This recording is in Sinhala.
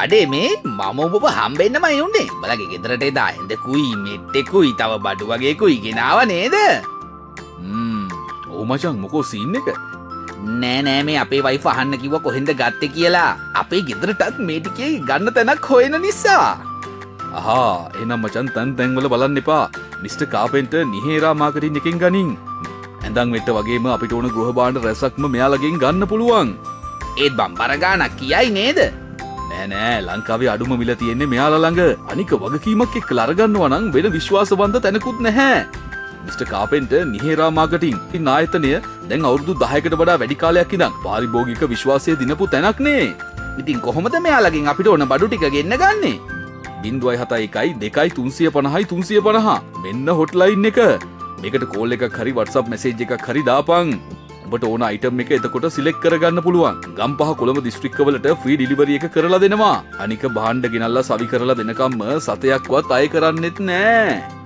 අඩේ මේ මම ඔබව හම්බෙන්නමයි උන්නේ. බලගේ ගෙදරට එදා එඳකුයි මෙට්ටෙකුයි තව බඩු වගේකුයි ගෙනාව නේද? ඔව් මචං මොකෝ සීන් එක? නෑ නෑ මේ අපේ වයිෆ් අහන්න කිව්වා කොහෙන්ද ගත්තේ කියලා. අපේ ගෙදරටත් මේ ටිකේ ගන්න තැනක් හොයන නිසා. අහා එහෙනම් මචං තැන්වල බලන්න එපා. මිස්ටර් කාපෙන්ටර් නිහේරා මාකටින් එකෙන් ගනින්. ඇඳන් වෙට්ට වගේම අපිට ඕන ගෘහ භාණ්ඩ රැසක්ම මෙයාලගෙන් ගන්න පුළුවන්. ඒත් බම්බර ගානක් කියයි නේද? නෑ ලංකාවේ අඩුම මිල තියෙන්නේ මෙයාලා ළඟ. අනික වගකීමක් එක්කලා අරගන්නවා නම් වෙන විශ්වාසවන්ත තැනකුත් නැහැ. මිස්ටර් කාපෙන්ටර් නිහේරා මාකටින් ඉන්න ආයතනය දැන් අවුරුදු 10කට වඩා වැඩි කාලයක් ඉඳන් පාරිභෝගික විශ්වාසය දිනපු තැනක් නේ. ඉතින් කොහොමද මෙයාලගෙන් අපිට ඕන බඩු ටික ගෙන්න ගන්නේ? 071 2 350 350 මෙන්න හොට්ලයින් එක. මේකට කෝල් එකක් හරි WhatsApp මැසේජ් එකක් හරි දාපන්. ඔබට ඕන අයිටම් එක එතකොට සිලෙක්ට් කරගන්න පුළුවන්. ගම්පහ කොළඹ දිස්ත්‍රික්කවලට ෆ්‍රී ඩිලිවරි එක කරලා දෙනවා. අනික භාණ්ඩ ගෙනල්ලා සවි කරලා දෙනකම්ම සතයක්වත් අය කරන්නෙත් නෑ.